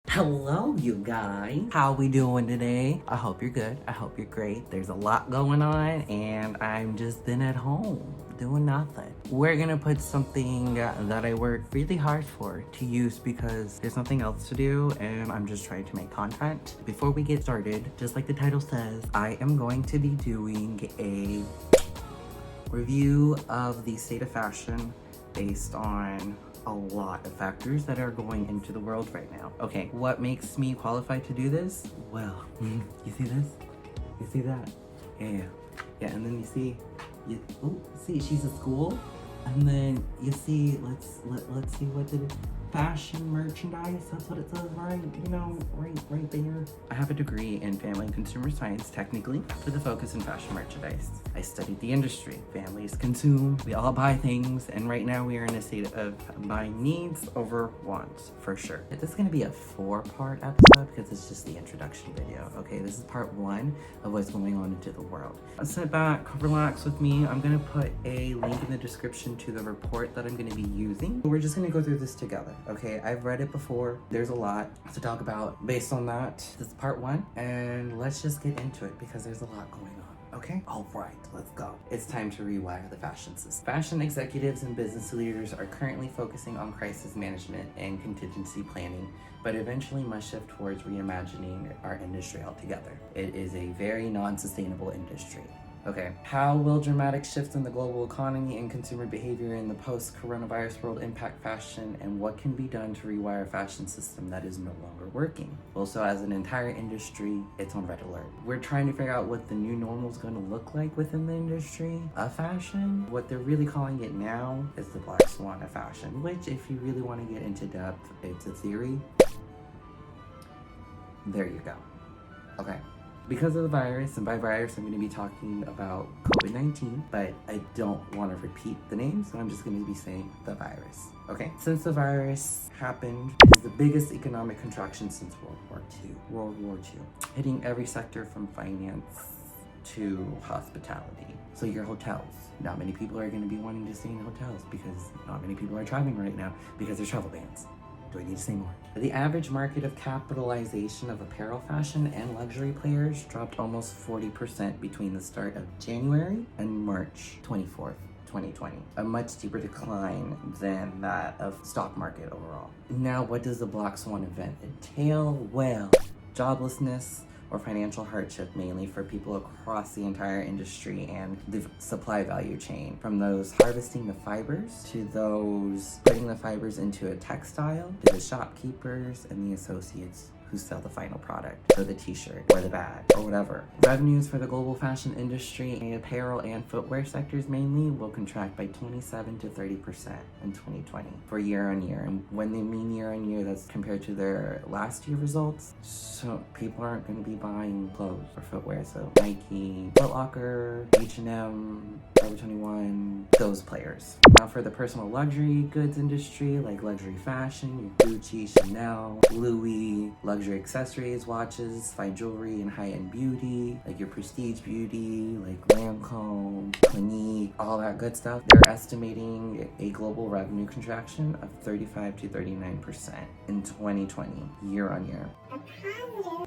Hello, you guys. How we doing today? I hope you're good. I hope you're great. There's a lot going on and I'm just been at home doing nothing. We're gonna put something that I worked really hard for to use because there's nothing else to do and I'm just trying to make content. Before we get started, just like the title says, I am going to be doing a review of the state of fashion based on a lot of factors that are going into the world right now. Okay, what makes me qualified to do this? Well, you see this? You see that? Yeah, and then you see, see she's at school, and then you see, let's see what did it. Fashion merchandise, that's what it says, right? You know, right there. I have a degree in family and consumer science, technically, with a focus in fashion merchandise. I studied the industry. Families consume, we all buy things, and right now we are in a state of buying needs over wants, for sure. This is gonna be a 4-part episode because it's just the introduction video, okay? This is part 1 of what's going on into the world. Sit back, relax with me. I'm gonna put a link in the description to the report that I'm gonna be using. We're just gonna go through this together. Okay, I've read it before. There's a lot to talk about based on that. This is part 1, and let's just get into it because there's a lot going on. Okay? All right, let's go. It's time to rewire the fashion system. Fashion executives and business leaders are currently focusing on crisis management and contingency planning, but eventually must shift towards reimagining our industry altogether. It is a very non-sustainable industry. Okay, how will dramatic shifts in the global economy and consumer behavior in the post-coronavirus world impact fashion, and what can be done to rewire a fashion system that is no longer working? Well, so as an entire industry, it's on red alert. We're trying to figure out what the new normal is going to look like within the industry of fashion. What they're really calling it now is the black swan of fashion, which if you really want to get into depth, it's a theory. There you go. Okay. Because of the virus, and by virus I'm going to be talking about COVID-19, but I don't want to repeat the name, so I'm just going to be saying the virus, okay? Since the virus happened, it is the biggest economic contraction since World War II, hitting every sector from finance to hospitality. So your hotels, not many people are going to be wanting to stay in hotels because not many people are traveling right now because there's travel bans. Do I need to say more? The average market of capitalization of apparel, fashion, and luxury players dropped almost 40% between the start of January and March 24th, 2020. A much steeper decline than that of stock market overall. Now, what does the Black Swan event entail? Well, joblessness or financial hardship mainly for people across the entire industry and the supply value chain, from those harvesting the fibers to those putting the fibers into a textile, to the shopkeepers and the associates who sell the final product, or the t-shirt, or the bag, or whatever. Revenues for the global fashion industry, apparel and footwear sectors mainly, will contract by 27 to 30% in 2020 for year on year. And when they mean year on year, that's compared to their last year results. So people aren't going to be buying clothes or footwear. So Nike, Foot Locker, H&M, Forever 21, those players. Now for the personal luxury goods industry, like luxury fashion, your Gucci, Chanel, Louis, luxury accessories, watches, fine jewelry, and high-end beauty, like your prestige beauty, like Lancome, Clinique, all that good stuff. They're estimating a global revenue contraction of 35 to 39% in 2020, year on year.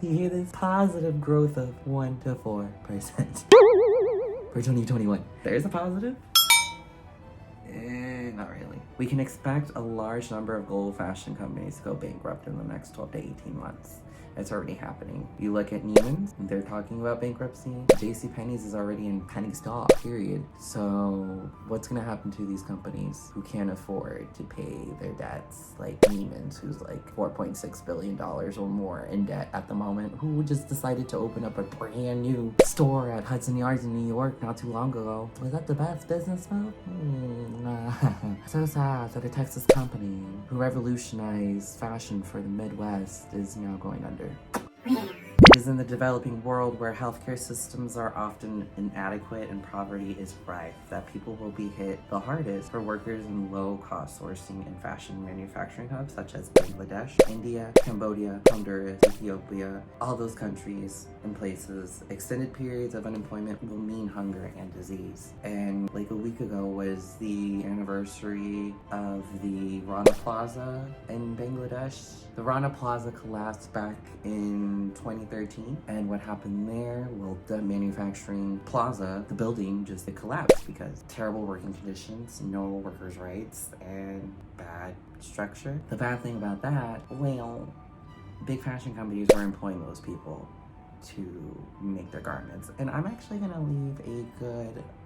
You hear this? Positive growth of 1 to 4% for 2021. There's a positive? Not really. We can expect a large number of global fashion companies to go bankrupt in the next 12 to 18 months. It's already happening. You look at Neiman's, they're talking about bankruptcy. JCPenney's is already in penny stock, period. So what's gonna happen to these companies who can't afford to pay their debts? Like Neiman's, who's like $4.6 billion or more in debt at the moment, who just decided to open up a brand new store at Hudson Yards in New York not too long ago. Was that the best business move? Nah. So sad that a Texas company who revolutionized fashion for the Midwest is now going under. It is in the developing world where healthcare systems are often inadequate and poverty is rife that people will be hit the hardest. For workers in low-cost sourcing and fashion manufacturing hubs such as Bangladesh, India, Cambodia, Honduras, Ethiopia, all those countries and places, extended periods of unemployment will mean hunger and disease. And like a week ago was the anniversary of the RANA PLAZA in Bangladesh. The RANA PLAZA collapsed back in 2013, and what happened there? Well, the manufacturing plaza, the building, just it collapsed because terrible working conditions, no workers' rights, and bad structure. The bad thing about that, well, big fashion companies were employing those people to make their garments. And I'm actually gonna leave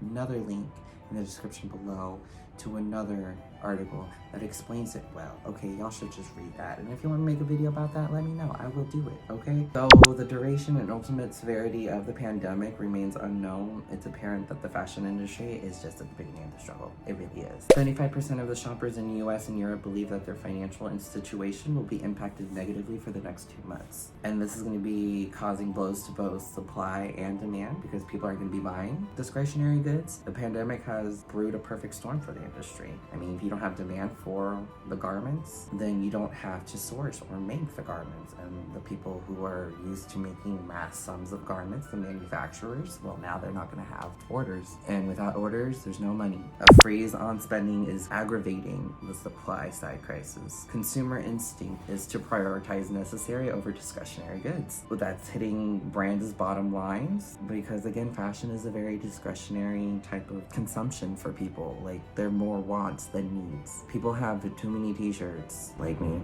another link in the description below to another article that explains it well. Okay, y'all should just read that. And if you want to make a video about that, let me know. I will do it, okay? Though the duration and ultimate severity of the pandemic remains unknown, it's apparent that the fashion industry is just at the beginning of the struggle. It really is. 75% of the shoppers in the US and Europe believe that their financial situation will be impacted negatively for the next 2 months. And this is going to be causing blows to both supply and demand because people are going to be buying discretionary goods. The pandemic has brewed a perfect storm for the industry. I mean, if you don't have demand for the garments, then you don't have to source or make the garments. And the people who are used to making mass sums of garments, the manufacturers, well, now they're not going to have orders. And without orders, there's no money. A freeze on spending is aggravating the supply side crisis. Consumer instinct is to prioritize necessary over discretionary goods. But that's hitting brands' bottom lines because, again, fashion is a very discretionary type of consumption for people. Like, they're more wants than needs. People have too many t-shirts, like me,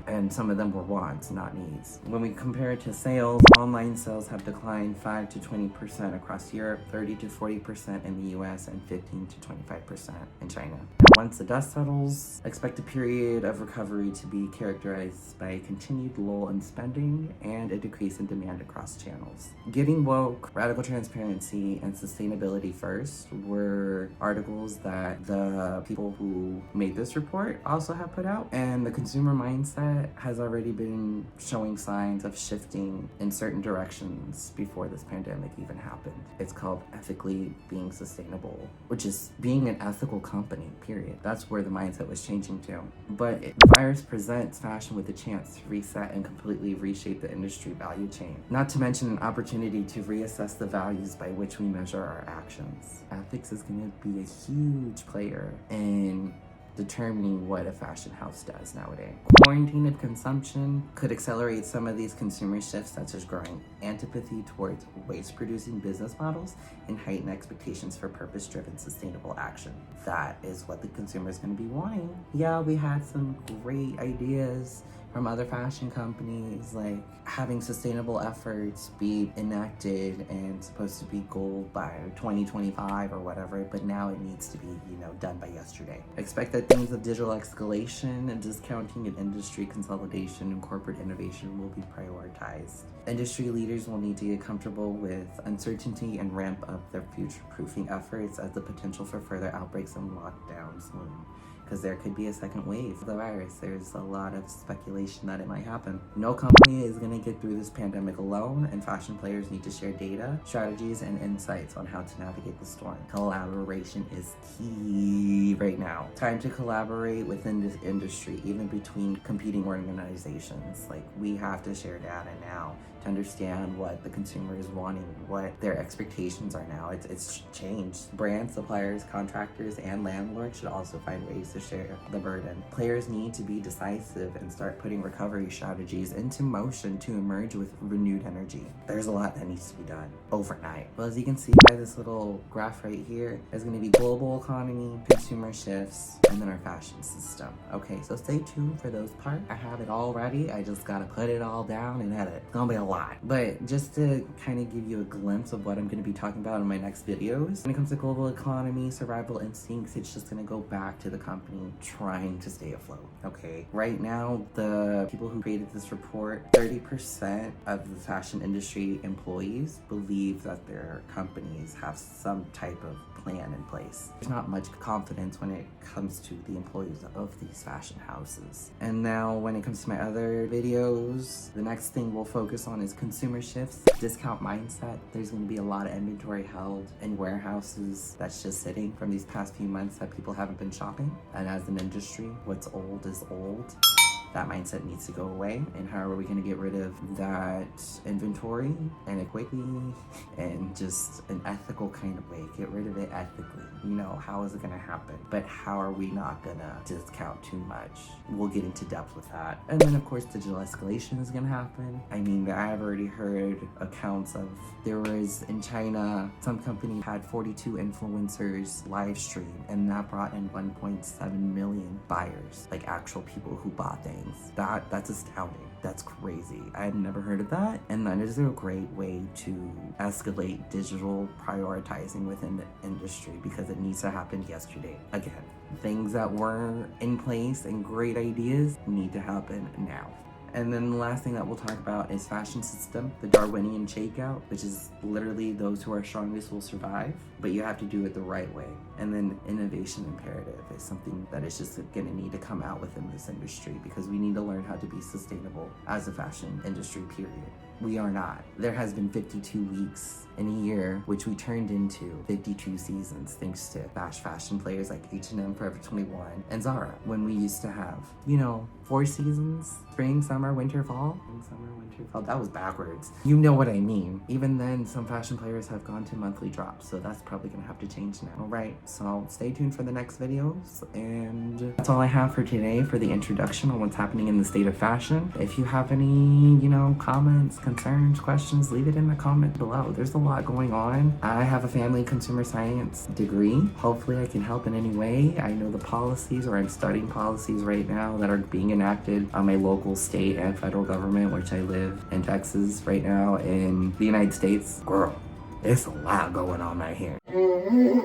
and some of them were wants, not needs. When we compare it to sales, online sales have declined 5 to 20% across Europe, 30 to 40% in the US, and 15 to 25% in China. Once the dust settles, expect a period of recovery to be characterized by a continued lull in spending and a decrease in demand across channels. Getting woke, radical transparency, and sustainability first were articles that the people who made this report also have put out, and the consumer mindset has already been showing signs of shifting in certain directions before this pandemic even happened. It's called ethically being sustainable, which is being an ethical company, period. That's where the mindset was changing to. But the virus presents fashion with a chance to reset and completely reshape the industry value chain. Not to mention an opportunity to reassess the values by which we measure our actions. Ethics is going to be a huge player in determining what a fashion house does nowadays. Quarantine of consumption could accelerate some of these consumer shifts, such as growing antipathy towards waste-producing business models and heightened expectations for purpose-driven sustainable action. That is what the consumer is going to be wanting. Yeah, we had some great ideas from other fashion companies, like having sustainable efforts be enacted and supposed to be goal by 2025 or whatever, but now it needs to be, done by yesterday. Expect that themes of digital escalation and discounting and industry consolidation and corporate innovation will be prioritized. Industry leaders will need to get comfortable with uncertainty and ramp up their future-proofing efforts as the potential for further outbreaks and lockdowns loom. Because there could be a second wave of the virus. There's a lot of speculation that it might happen. No company is going to get through this pandemic alone, and fashion players need to share data, strategies, and insights on how to navigate the storm. Collaboration is key right now. Time to collaborate within this industry, even between competing organizations. Like, we have to share data now to understand what the consumer is wanting, what their expectations are now. It's changed. Brands, suppliers, contractors, and landlords should also find ways to share the burden. Players need to be decisive and start putting recovery strategies into motion to emerge with renewed energy. There's a lot that needs to be done overnight. Well, as you can see by this little graph right here, there's going to be global economy, consumer shifts, and then our fashion system. Okay, so stay tuned for those parts. I have it all ready. I just gotta put it all down and edit. It's gonna be a lot. But just to kind of give you a glimpse of what I'm going to be talking about in my next videos, when it comes to global economy, survival instincts, it's just going to go back to the company trying to stay afloat. Okay, right now, the people who created this report, 30% of the fashion industry employees believe that their companies have some type of plan in place. There's not much confidence when it comes to the employees of these fashion houses. And now when it comes to my other videos, the next thing we'll focus on is consumer shifts, discount mindset. There's going to be a lot of inventory held in warehouses that's just sitting from these past few months that people haven't been shopping. And as an industry, what's old is old. That mindset needs to go away. And how are we going to get rid of that inventory and it quickly and just an ethical kind of way? Get rid of it ethically. You know, how is it going to happen? But how are we not going to discount too much? We'll get into depth with that. And then of course, digital escalation is going to happen. I mean, I've already heard accounts of there was in China, some company had 42 influencers live stream and that brought in 1.7 million buyers, like actual people who bought things. That's astounding. That's crazy. I've never heard of that. And that is a great way to escalate digital prioritizing within the industry because it needs to happen yesterday. Again, things that were in place and great ideas need to happen now. And then the last thing that we'll talk about is fashion system, the Darwinian shakeout, which is literally those who are strongest will survive, but you have to do it the right way. And then innovation imperative is something that is just gonna need to come out within this industry because we need to learn how to be sustainable as a fashion industry, period. We are not. There has been 52 weeks in a year, which we turned into 52 seasons thanks to fashion players like H&M, Forever 21, and Zara. When we used to have, 4 seasons, spring, summer, winter, fall. That was backwards. You know what I mean. Even then, some fashion players have gone to monthly drops, so that's probably gonna have to change now. All right, so stay tuned for the next videos, and that's all I have for today for the introduction on what's happening in the state of fashion. If you have any, comments, concerns, questions, leave it in the comment below. There's a lot going on. I have a family consumer science degree. Hopefully I can help in any way. I know the policies, or I'm studying policies right now that are being enacted on my local, state, and federal government, which I live in Texas right now in the United States. Girl, there's a lot going on right here.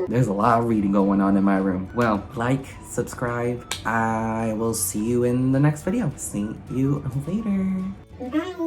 There's a lot of reading going on in my room. Well, like, subscribe. I will see you in the next video. See you later. Bye.